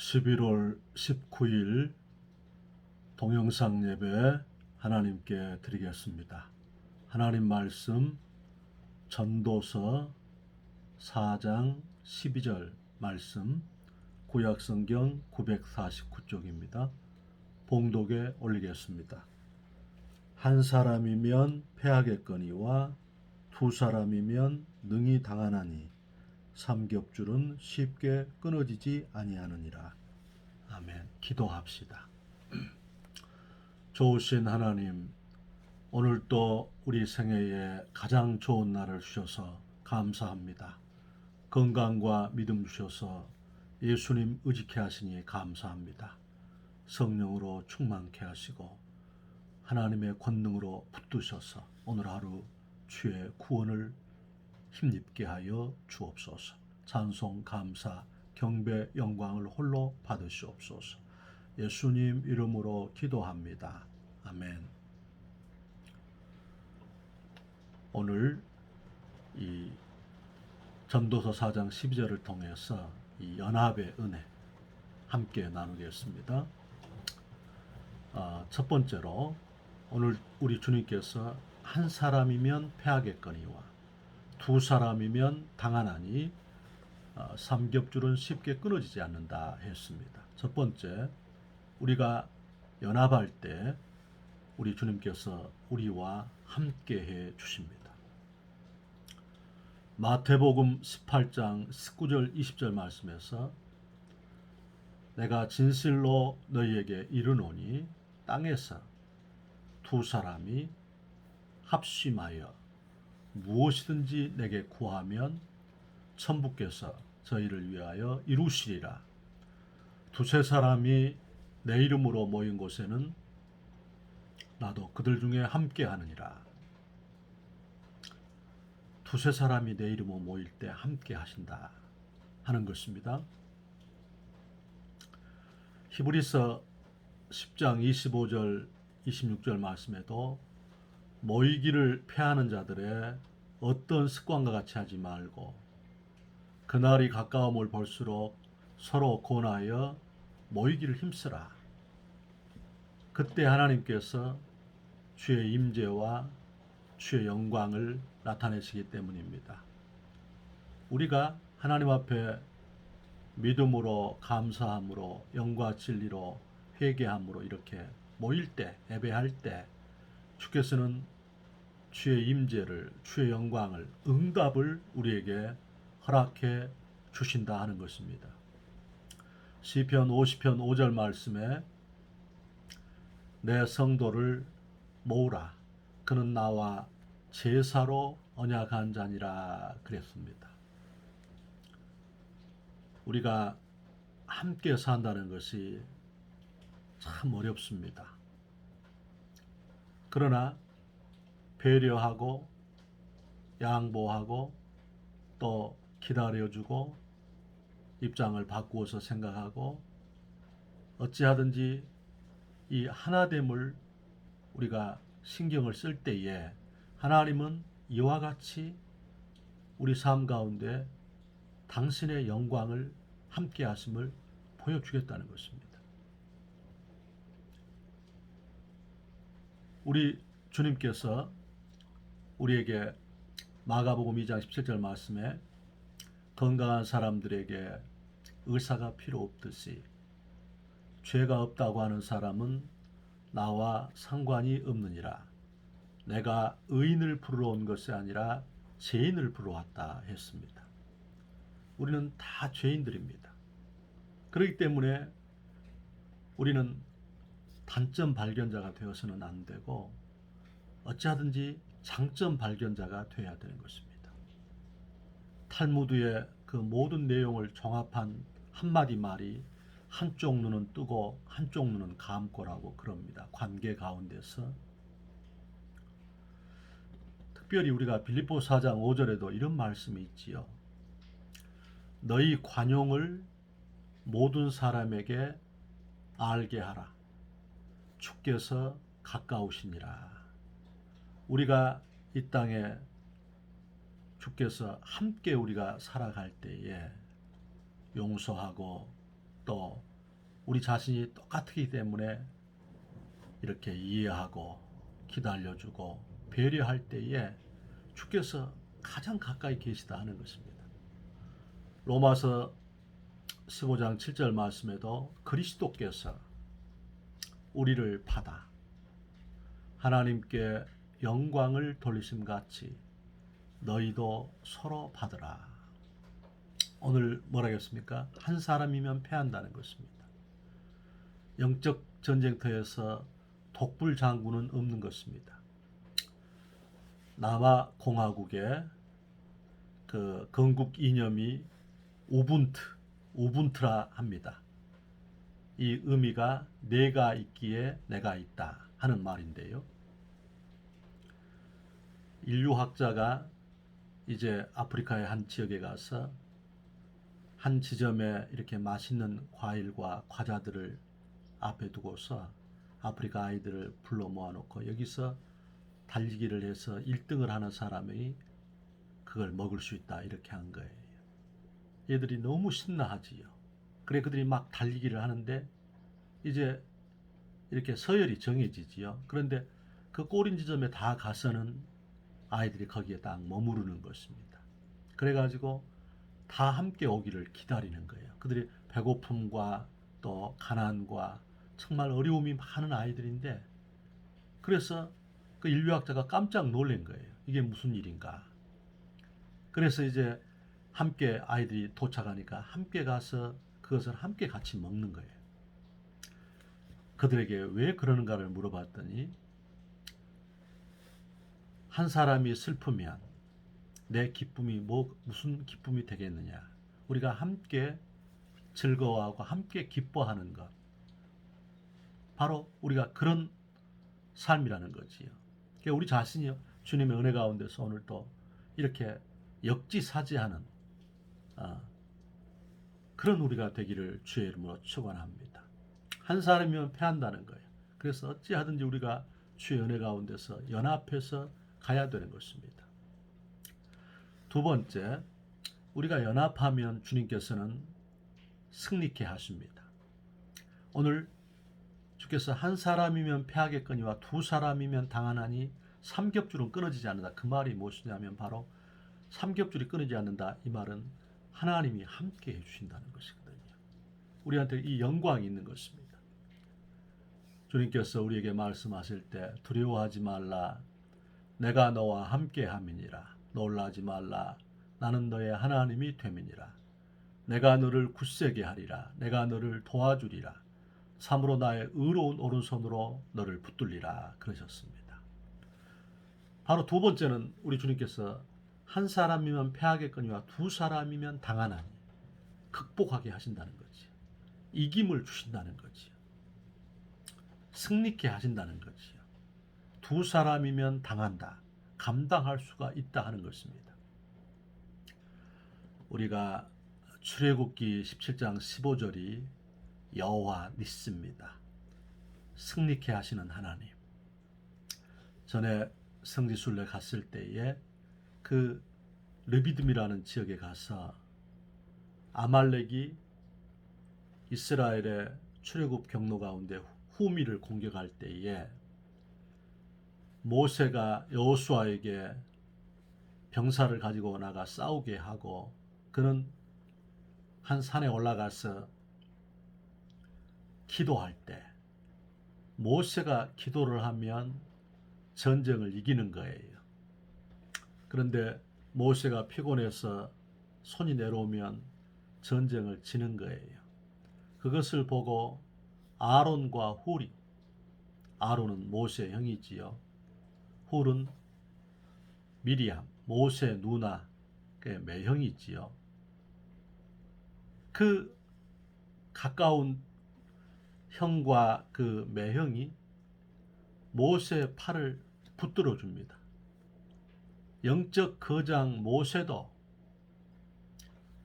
11월 19일 동영상 예배 하나님께 드리겠습니다. 하나님 말씀 전도서 4장 12절 말씀 구약성경 949쪽입니다. 봉독에 올리겠습니다. 한 사람이면 패하겠거니와 두 사람이면 능히 당하나니 삼겹줄은 쉽게 끊어지지 아니하느니라. 아멘. 기도합시다. 좋으신 하나님, 오늘 또 우리 생애에 가장 좋은 날을 주셔서 감사합니다. 건강과 믿음 주셔서 예수님 의지케 하시니 감사합니다. 성령으로 충만케 하시고 하나님의 권능으로 붙드셔서 오늘 하루 주의 구원을 힘입게 하여 주옵소서. 찬송, 감사, 경배, 영광을 홀로 받으시옵소서. 예수님 이름으로 기도합니다. 아멘. 오늘 이 전도서 4장 12절을 통해서 이 연합의 은혜 함께 나누겠습니다. 첫 번째로 오늘 우리 주님께서 한 사람이면 패하겠거니와 두 사람이면 당하나니 삼겹줄은 쉽게 끊어지지 않는다 했습니다. 첫 번째, 우리가 연합할 때 우리 주님께서 우리와 함께 해 주십니다. 마태복음 18장 19절 20절 말씀에서 내가 진실로 너희에게 이르노니 땅에서 두 사람이 합심하여 무엇이든지 내게 구하면 천부께서 저희를 위하여 이루시리라. 두세 사람이 내 이름으로 모인 곳에는 나도 그들 중에 함께 하느니라. 두세 사람이 내 이름으로 모일 때 함께 하신다 하는 것입니다. 히브리서 10장 25절 26절 말씀에도 모이기를 패하는 자들의 어떤 습관과 같이 하지 말고 그날이 가까움을 볼수록 서로 권하여 모이기를 힘쓰라. 그때 하나님께서 주의 임재와 주의 영광을 나타내시기 때문입니다. 우리가 하나님 앞에 믿음으로 감사함으로 영과 진리로 회개함으로 이렇게 모일 때 예배할 때 주께서는 주의 임재를 주의 영광을 응답을 우리에게 허락해 주신다 하는 것입니다. 시편 50편 5절 말씀에 내 성도를 모으라 그는 나와 제사로 언약한 자니라 그랬습니다. 우리가 함께 산다는 것이 참 어렵습니다. 그러나 배려하고 양보하고 또 기다려주고 입장을 바꾸어서 생각하고 어찌하든지 이 하나됨을 우리가 신경을 쓸 때에 하나님은 이와 같이 우리 삶 가운데 당신의 영광을 함께 하심을 보여주겠다는 것입니다. 우리 주님께서 우리에게 마가복음 2장 17절 말씀에 건강한 사람들에게 의사가 필요 없듯이 죄가 없다고 하는 사람은 나와 상관이 없느니라. 내가 의인을 부르러 온 것이 아니라 죄인을 부르러 왔다 했습니다. 우리는 다 죄인들입니다. 그렇기 때문에 우리는 단점 발견자가 되어서는 안 되고 어찌하든지 장점 발견자가 되어야 되는 것입니다. 탈무드의 그 모든 내용을 종합한 한마디 말이 한쪽 눈은 뜨고 한쪽 눈은 감고라고 그럽니다. 관계 가운데서 특별히 우리가 빌립보서 4장 5절에도 이런 말씀이 있지요. 너희 관용을 모든 사람에게 알게 하라. 주께서 가까우시니라. 우리가 이 땅에 주께서 함께 우리가 살아갈 때에 용서하고 또 우리 자신이 똑같기 때문에 이렇게 이해하고 기다려주고 배려할 때에 주께서 가장 가까이 계시다 하는 것입니다. 로마서 15장 7절 말씀에도 그리스도께서 우리를 받아 하나님께 영광을 돌리심 같이 너희도 서로 받으라. 오늘 뭐라 했습니까? 한 사람이면 패한다는 것입니다. 영적 전쟁터에서 독불 장군은 없는 것입니다. 남아 공화국의 그 건국 이념이 우분투라 합니다. 이 의미가 내가 있기에 내가 있다 하는 말인데요. 인류학자가 이제 아프리카의 한 지역에 가서 한 지점에 이렇게 맛있는 과일과 과자들을 앞에 두고서 아프리카 아이들을 불러 모아놓고 여기서 달리기를 해서 1등을 하는 사람이 그걸 먹을 수 있다 이렇게 한 거예요. 얘들이 너무 신나하지요. 그래 그들이 막 달리기를 하는데 이제 이렇게 서열이 정해지지요. 그런데 그 꼬린 지점에 다 가서는 아이들이 거기에 딱 머무르는 것입니다. 그래가지고 다 함께 오기를 기다리는 거예요. 그들이 배고픔과 또 가난과 정말 어려움이 많은 아이들인데 그래서 그 인류학자가 깜짝 놀란 거예요. 이게 무슨 일인가. 그래서 이제 함께 아이들이 도착하니까 함께 가서 그것을 함께 같이 먹는 거예요. 그들에게 왜 그러는가를 물어봤더니 한 사람이 슬프면 내 기쁨이 무슨 기쁨이 되겠느냐. 우리가 함께 즐거워하고 함께 기뻐하는 것. 바로 우리가 그런 삶이라는 거지요. 그러니까 우리 자신이요. 주님의 은혜 가운데서 오늘 또 이렇게 역지사지하는 그런 우리가 되기를 주의 이름으로 축원합니다. 한 사람이면 패한다는 거예요. 그래서 어찌하든지 우리가 주의 은혜 가운데서 연합해서 가야 되는 것입니다. 두 번째, 우리가 연합하면 주님께서는 승리케 하십니다. 오늘 주께서 한 사람이면 패하겠거니와 두 사람이면 당하나니 삼겹줄은 끊어지지 않는다. 그 말이 무엇이냐면 바로 삼겹줄이 끊어지지 않는다. 이 말은 하나님이 함께 해주신다는 것이거든요. 우리한테 이 영광이 있는 것입니다. 주님께서 우리에게 말씀하실 때 두려워하지 말라. 내가 너와 함께 함이니라. 놀라지 말라. 나는 너의 하나님이 됨이니라. 내가 너를 굳세게 하리라. 내가 너를 도와주리라. 참으로 나의 의로운 오른손으로 너를 붙들리라. 그러셨습니다. 바로 두 번째는 우리 주님께서 한 사람이면 패하겠거니와 두 사람이면 당하나니 극복하게 하신다는 거지. 이김을 주신다는 거지. 승리케 하신다는 거지. 두 사람이면 당한다. 감당할 수가 있다 하는 것입니다. 우리가 출애굽기 17장 15절이 여호와 니스입니다. 승리케 하시는 하나님. 전에 성지순례 갔을 때에 그 르비딤이라는 지역에 가서 아말렉이 이스라엘의 출애굽 경로 가운데 후미를 공격할 때에 모세가 여호수아에게 병사를 가지고 나가 싸우게 하고 그는 한 산에 올라가서 기도할 때 모세가 기도를 하면 전쟁을 이기는 거예요. 그런데 모세가 피곤해서 손이 내려오면 전쟁을 지는 거예요. 그것을 보고 아론과 훌이, 아론은 모세의 형이지요. 훌은 미리암, 모세 누나, 매형이지요. 그 가까운 형과 그 매형이 모세의 팔을 붙들어 줍니다. 영적 거장 모세도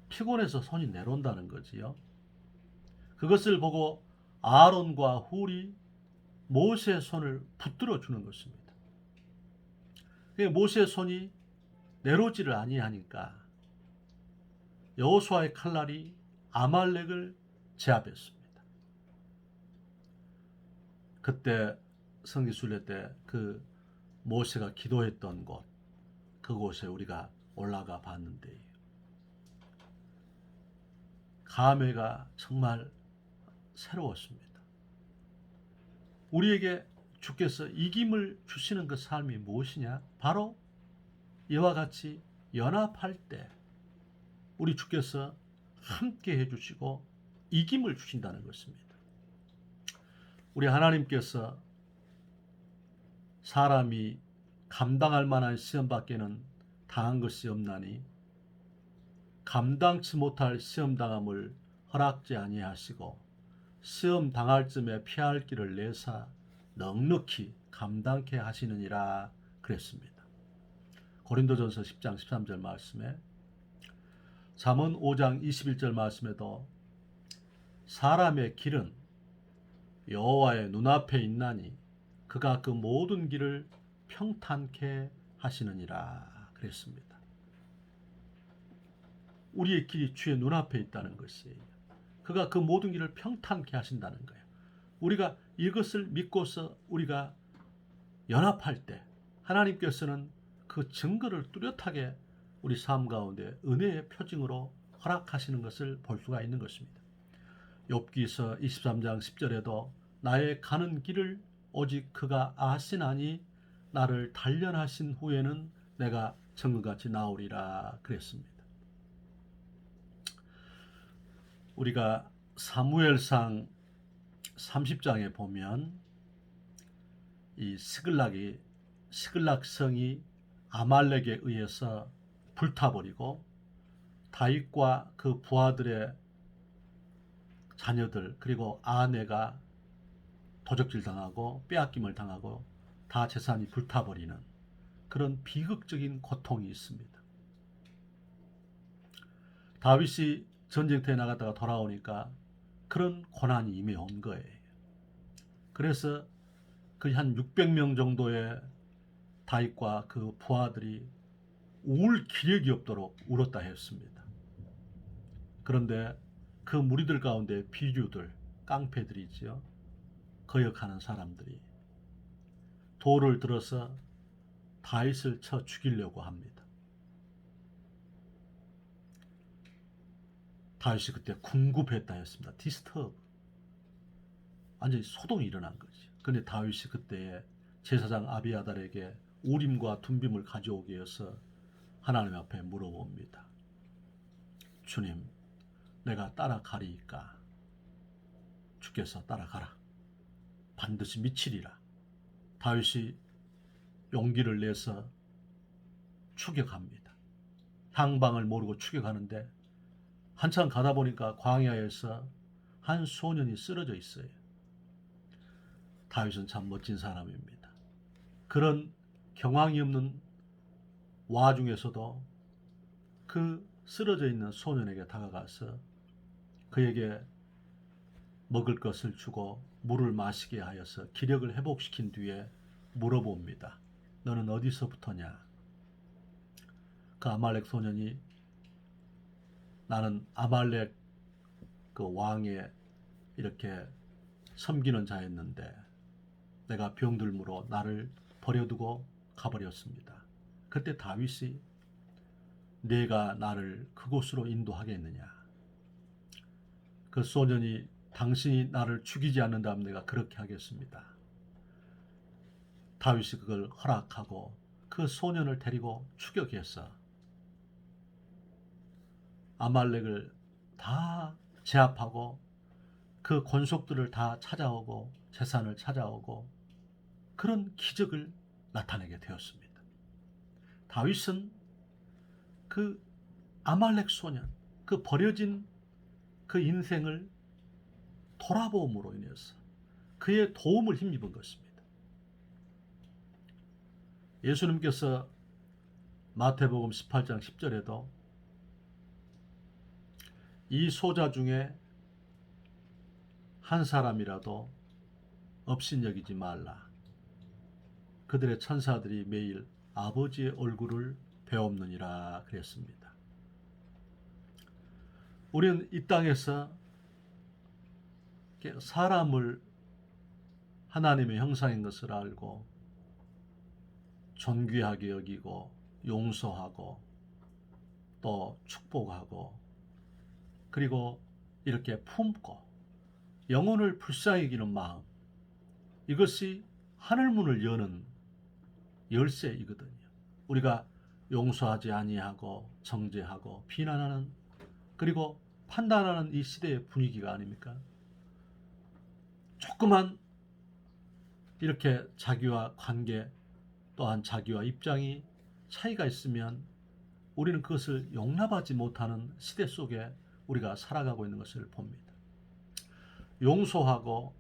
피곤해서 손이 내려온다는 거지요. 그것을 보고 아론과 훌이 모세의 손을 붙들어 주는 것입니다. 모세의 손이 내려오지를 아니하니까 여호수아의 칼날이 아말렉을 제압했습니다. 그때 성지순례 때 그 모세가 기도했던 곳, 그곳에 우리가 올라가 봤는데 감회가 정말 새로웠습니다. 우리에게 주께서 이김을 주시는 그 삶이 무엇이냐? 바로 이와 같이 연합할 때 우리 주께서 함께 해주시고 이김을 주신다는 것입니다. 우리 하나님께서 사람이 감당할 만한 시험밖에는 당한 것이 없나니 감당치 못할 시험당함을 허락지 아니하시고 시험 당할 쯤에 피할 길을 내사 넉넉히 감당케 하시느니라 그랬습니다. 고린도전서 10장 13절 말씀에, 잠언 5장 21절 말씀에도 사람의 길은 여호와의 눈앞에 있나니 그가 그 모든 길을 평탄케 하시느니라 그랬습니다. 우리의 길이 주의 눈앞에 있다는 것이에요. 그가 그 모든 길을 평탄케 하신다는 거예요. 우리가 이것을 믿고서 우리가 연합할 때 하나님께서는 그 증거를 뚜렷하게 우리 삶 가운데 은혜의 표징으로 허락하시는 것을 볼 수가 있는 것입니다. 욥기서 23장 10절에도 나의 가는 길을 오직 그가 아시나니 나를 단련하신 후에는 내가 정금같이 나오리라 그랬습니다. 우리가 사무엘상 30장에 보면 이 스글락성이 아말렉에 의해서 불타버리고 다윗과 그 부하들의 자녀들 그리고 아내가 도적질 당하고 빼앗김을 당하고 다 재산이 불타버리는 그런 비극적인 고통이 있습니다. 다윗이 전쟁터에 나갔다가 돌아오니까 그런 고난이 이미 온 거예요. 그래서 그 한 600명 정도의 다윗과 그 부하들이 울 기력이 없도록 울었다 했습니다. 그런데 그 무리들 가운데 비류들, 깡패들이지요. 거역하는 사람들이 돌을 들어서 다윗을 쳐 죽이려고 합니다. 다윗이 그때 궁급했다 했습니다. 디스터브. 완전히 소동이 일어난 거지. 그런데 다윗이 그때에 제사장 아비아달에게 우림과 둠빔을 가져오게 해서 하나님 앞에 물어봅니다. 주님, 내가 따라가리이까? 주께서 따라가라. 반드시 미치리라. 다윗이 용기를 내서 추격합니다. 향방을 모르고 추격하는데 한참 가다 보니까 광야에서 한 소년이 쓰러져 있어요. 다윗은 참 멋진 사람입니다. 그런 경황이 없는 와중에서도 그 쓰러져 있는 소년에게 다가가서 그에게 먹을 것을 주고 물을 마시게 하여서 기력을 회복시킨 뒤에 물어봅니다. 너는 어디서부터냐? 그 아말렉 소년이 나는 아말렉 그 왕의 이렇게 섬기는 자였는데 내가 병들므로 나를 버려두고 가버렸습니다. 그때 다윗이 내가 나를 그곳으로 인도하겠느냐? 그 소년이 당신이 나를 죽이지 않는다면 내가 그렇게 하겠습니다. 다윗이 그걸 허락하고 그 소년을 데리고 추격해서 아말렉을 다 제압하고 그 권속들을 다 찾아오고 재산을 찾아오고 그런 기적을 나타내게 되었습니다. 다윗은 그 아말렉 소년, 그 버려진 그 인생을 돌아보음으로 인해서 그의 도움을 힘입은 것입니다. 예수님께서 마태복음 18장 10절에도 이 소자 중에 한 사람이라도 업신여기지 말라. 그들의 천사들이 매일 아버지의 얼굴을 배옵느니라 그랬습니다. 우리는 이 땅에서 사람을 하나님의 형상인 것을 알고 존귀하게 여기고 용서하고 또 축복하고 그리고 이렇게 품고 영혼을 불쌍히 여기는 마음, 이것이 하늘문을 여는 열쇠이거든요. 우리가 용서하지 아니하고 정죄하고 비난하는 그리고 판단하는 이 시대의 분위기가 아닙니까? 조그만 이렇게 자기와 관계 또한 자기와 입장이 차이가 있으면 우리는 그것을 용납하지 못하는 시대 속에 우리가 살아가고 있는 것을 봅니다. 용서하고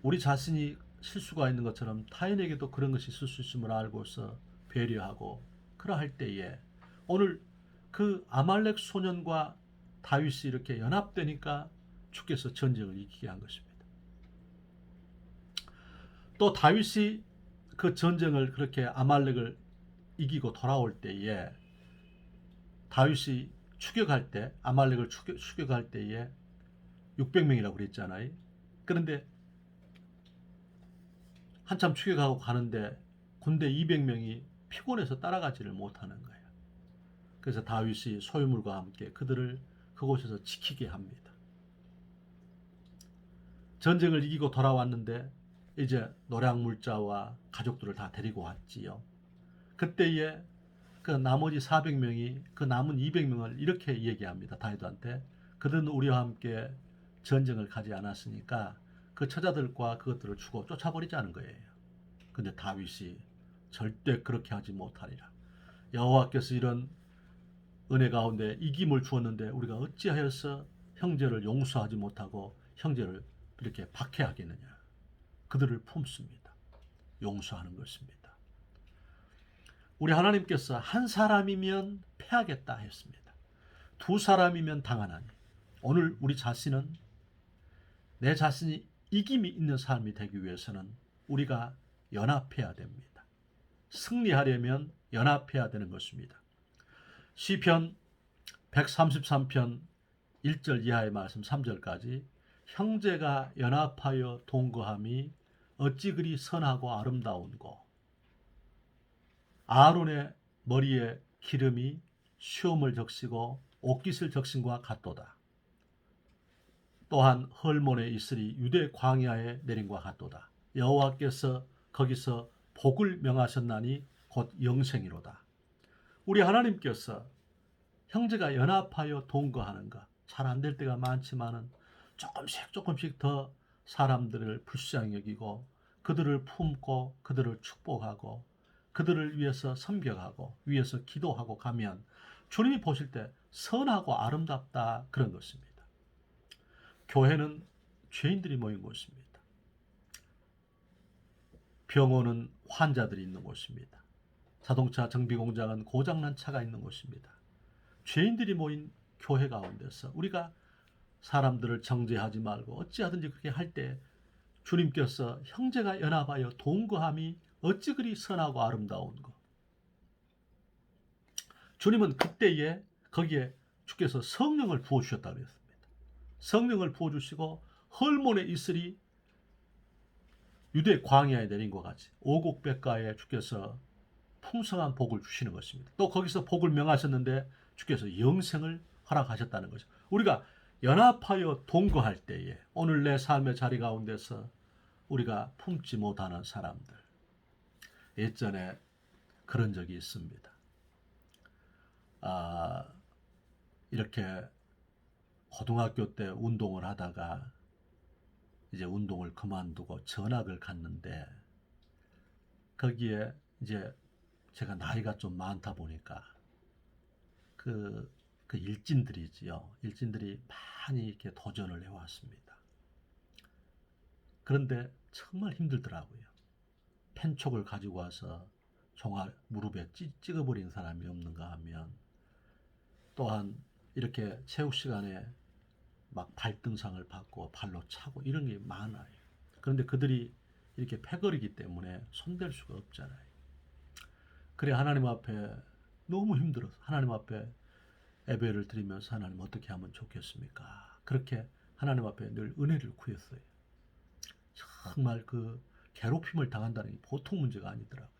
우리 자신이 실수가 있는 것처럼 타인에게도 그런 것이 있을 수 있음을 알고서 배려하고 그러할 때에 오늘 그 아말렉 소년과 다윗이 이렇게 연합되니까 주께서 전쟁을 이기게 한 것입니다. 또 다윗이 그 전쟁을 그렇게 아말렉을 이기고 돌아올 때에 다윗이 추격할 때 아말렉을 추격할 때에 600명이라고 그랬잖아요. 그런데 한참 추격하고 가는데 군대 200명이 피곤해서 따라가지를 못하는 거예요. 그래서 다윗이 소유물과 함께 그들을 그곳에서 지키게 합니다. 전쟁을 이기고 돌아왔는데 이제 노략물자와 가족들을 다 데리고 왔지요. 그때에 그 나머지 400명이 그 남은 200명을 이렇게 얘기합니다. 다윗한테 그들은 우리와 함께 전쟁을 가지 않았으니까 그 처자들과 그것들을 주고 쫓아버리자는 거예요. 근데 다윗이 절대 그렇게 하지 못하리라. 여호와께서 이런 은혜 가운데 이김을 주었는데 우리가 어찌하여서 형제를 용서하지 못하고 형제를 이렇게 박해하겠느냐. 그들을 품습니다. 용서하는 것입니다. 우리 하나님께서 한 사람이면 패하겠다 했습니다. 두 사람이면 당하나니 오늘 우리 자신은 내 자신이 이김이 있는 삶이 되기 위해서는 우리가 연합해야 됩니다. 승리하려면 연합해야 되는 것입니다. 시편 133편 1절 이하의 말씀 3절까지 형제가 연합하여 동거함이 어찌 그리 선하고 아름다운고 아론의 머리에 기름이 수염을 적시고 옷깃을 적신과 같도다. 또한 헐몬의 이슬이 유대 광야에 내린과 같도다. 여호와께서 거기서 복을 명하셨나니 곧 영생이로다. 우리 하나님께서 형제가 연합하여 동거하는 것 잘 안 될 때가 많지만은 조금씩 더 사람들을 불쌍히 여기고 그들을 품고 그들을 축복하고 그들을 위해서 섬겨가고 위해서 기도하고 가면 주님이 보실 때 선하고 아름답다 그런 것입니다. 교회는 죄인들이 모인 곳입니다. 병원은 환자들이 있는 곳입니다. 자동차 정비 공장은 고장난 차가 있는 곳입니다. 죄인들이 모인 교회 가운데서 우리가 사람들을 정죄하지 말고 어찌하든지 그렇게 할 때 주님께서 형제가 연합하여 동거함이 어찌 그리 선하고 아름다운 것. 주님은 그때에 거기에 주께서 성령을 부어주셨다고 했습니다. 성령을 부어주시고 헐몬의 이슬이 유대 광야에 내린 것 같이 오곡백가에 주께서 풍성한 복을 주시는 것입니다. 또 거기서 복을 명하셨는데 주께서 영생을 허락하셨다는 것이죠. 우리가 연합하여 동거할 때에 오늘 내 삶의 자리 가운데서 우리가 품지 못하는 사람들 예전에 그런 적이 있습니다. 이렇게 고등학교 때 운동을 하다가 이제 운동을 그만두고 전학을 갔는데 거기에 이제 제가 나이가 좀 많다 보니까 그 일진들이지요. 일진들이 많이 이렇게 도전을 해왔습니다. 그런데 정말 힘들더라고요. 펜촉을 가지고 와서 종아 무릎에 찍어버린 사람이 없는가 하면 또한 이렇게 체육 시간에 막 발등상을 받고 발로 차고 이런 게 많아요. 그런데 그들이 이렇게 패거리기 때문에 손댈 수가 없잖아요. 그래 하나님 앞에 너무 힘들어서 하나님 앞에 예배를 드리면서 하나님 어떻게 하면 좋겠습니까? 그렇게 하나님 앞에 늘 은혜를 구했어요. 정말 그 괴롭힘을 당한다는 게 보통 문제가 아니더라고요.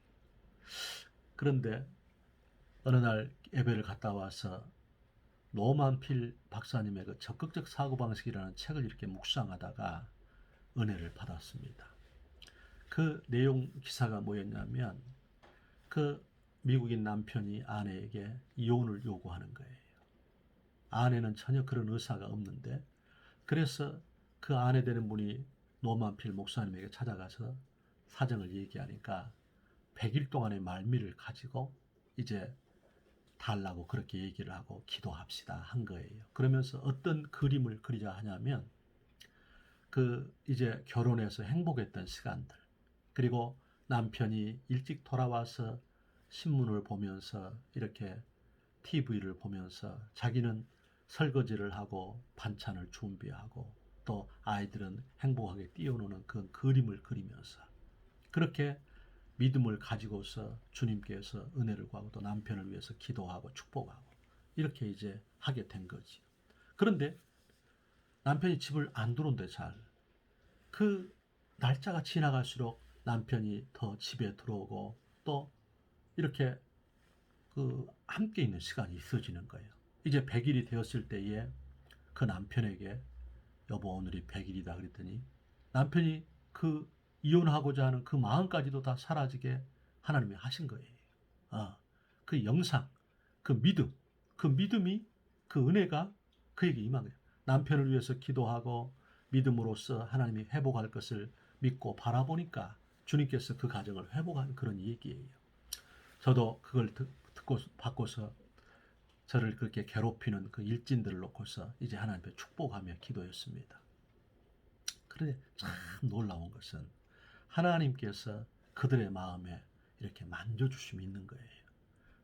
그런데 어느 날 예배를 갔다 와서 노만 필 박사님의 그 적극적 사고방식이라는 책을 이렇게 묵상하다가 은혜를 받았습니다. 그 내용 기사가 뭐였냐면 그 미국인 남편이 아내에게 이혼을 요구하는 거예요. 아내는 전혀 그런 의사가 없는데 그래서 그 아내 되는 분이 노만필 목사님에게 찾아가서 사정을 얘기하니까 100일 동안의 말미를 가지고 이제 달라고 그렇게 얘기를 하고 기도합시다 한 거예요. 그러면서 어떤 그림을 그리자 하냐면 그 이제 결혼해서 행복했던 시간들 그리고 남편이 일찍 돌아와서 신문을 보면서 이렇게 TV를 보면서 자기는 설거지를 하고 반찬을 준비하고 또 아이들은 행복하게 뛰어노는 그 그림을 그리면서 그렇게 믿음을 가지고서 주님께서 은혜를 구하고 또 남편을 위해서 기도하고 축복하고 이렇게 이제 하게 된 거지. 그런데 남편이 집을 안 들어온대 잘. 그 날짜가 지나갈수록 남편이 더 집에 들어오고 또 이렇게 그 함께 있는 시간이 있어지는 거예요. 이제 100일이 되었을 때에 그 남편에게 여보 오늘이 100일이다 그랬더니 남편이 그 이혼하고자 하는 그 마음까지도 다 사라지게 하나님이 하신 거예요. 그 영상, 그 믿음, 그 믿음이 그 은혜가 그에게 임한 거예요. 남편을 위해서 기도하고 믿음으로써 하나님이 회복할 것을 믿고 바라보니까 주님께서 그 가정을 회복한 그런 얘기예요. 저도 그걸 듣고 받고서 저를 그렇게 괴롭히는 그 일진들을 놓고서 이제 하나님께 축복하며 기도했습니다. 그런데 참 놀라운 것은 하나님께서 그들의 마음에 이렇게 만져주심이 있는 거예요.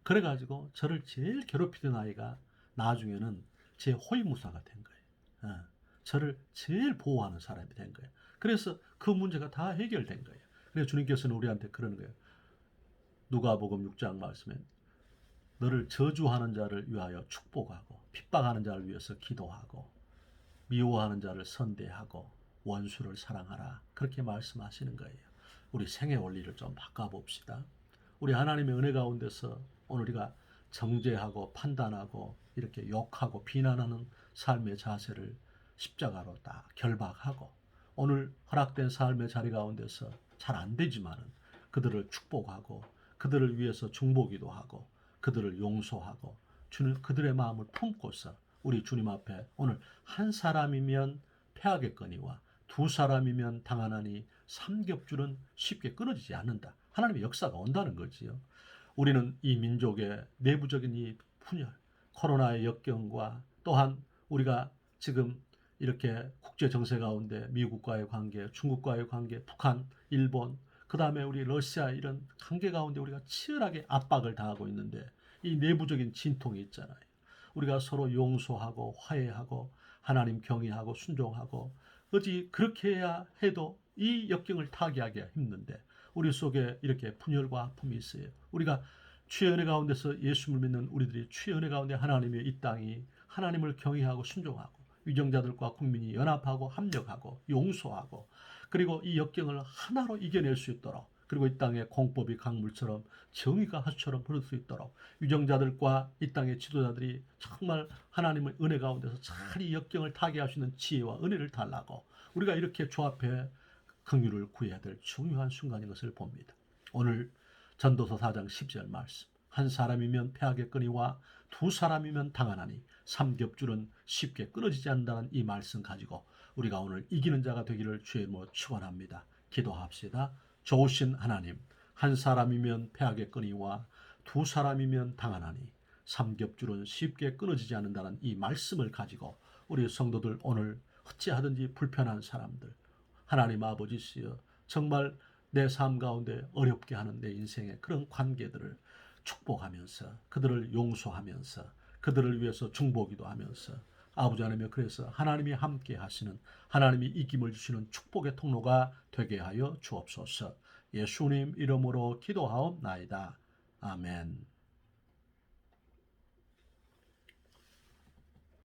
그래가지고 저를 제일 괴롭히던 아이가 나중에는 제 호위무사가 된 거예요. 저를 제일 보호하는 사람이 된 거예요. 그래서 그 문제가 다 해결된 거예요. 그래서 주님께서는 우리한테 그러는 거예요. 누가복음 6장 말씀에 너를 저주하는 자를 위하여 축복하고 핍박하는 자를 위해서 기도하고 미워하는 자를 선대하고 원수를 사랑하라. 그렇게 말씀하시는 거예요. 우리 생애 원리를 좀 바꿔봅시다. 우리 하나님의 은혜 가운데서 오늘 우리가 정죄하고 판단하고 이렇게 욕하고 비난하는 삶의 자세를 십자가로 딱 결박하고 오늘 허락된 삶의 자리 가운데서 잘 안 되지만은 그들을 축복하고 그들을 위해서 중보기도 하고 그들을 용서하고 주는 그들의 마음을 품고서 우리 주님 앞에 오늘 한 사람이면 패하겠거니와 두 사람이면 당하나니 삼겹줄은 쉽게 끊어지지 않는다. 하나님의 역사가 온다는 거지요. 우리는 이 민족의 내부적인 이 분열, 코로나의 역경과 또한 우리가 지금 이렇게 국제 정세 가운데 미국과의 관계, 중국과의 관계, 북한, 일본, 그 다음에 우리 러시아 이런 관계 가운데 우리가 치열하게 압박을 당하고 있는데 이 내부적인 진통이 있잖아요. 우리가 서로 용서하고 화해하고 하나님 경외하고 순종하고 어찌 그렇게 해야 해도 이 역경을 타개하기가 힘든데 우리 속에 이렇게 분열과 아픔이 있어요. 우리가 주의 은혜 가운데서 예수를 믿는 우리들이 주의 은혜 가운데 하나님의 이 땅이 하나님을 경외하고 순종하고 위정자들과 국민이 연합하고 합력하고 용서하고 그리고 이 역경을 하나로 이겨낼 수 있도록 그리고 이 땅에 공법이 강물처럼 정의가 하수처럼 흐를 수 있도록 위정자들과 이 땅의 지도자들이 정말 하나님의 은혜 가운데서 잘 이 역경을 타개할 수 있는 지혜와 은혜를 달라고 우리가 이렇게 주 앞에 긍휼을 구해야 될 중요한 순간인 것을 봅니다. 오늘 전도서 4장 10절 말씀 한 사람이면 패하겠거니와 두 사람이면 당하나니 삼겹줄은 쉽게 끊어지지 않는다는 이 말씀 가지고 우리가 오늘 이기는 자가 되기를 주의 이름으로 축원합니다. 기도합시다. 좋으신 하나님 한 사람이면 패하겠거니와 두 사람이면 당하나니 삼겹줄은 쉽게 끊어지지 않는다는 이 말씀을 가지고 우리 성도들 오늘 어찌하든지 불편한 사람들 하나님 아버지시여 정말 내 삶 가운데 어렵게 하는 내 인생의 그런 관계들을 축복하면서 그들을 용서하면서 그들을 위해서 중보기도 하면서 아버지 하나님 그래서 하나님이 함께 하시는 하나님이 이김을 주시는 축복의 통로가 되게 하여 주옵소서. 예수님 이름으로 기도하옵나이다. 아멘.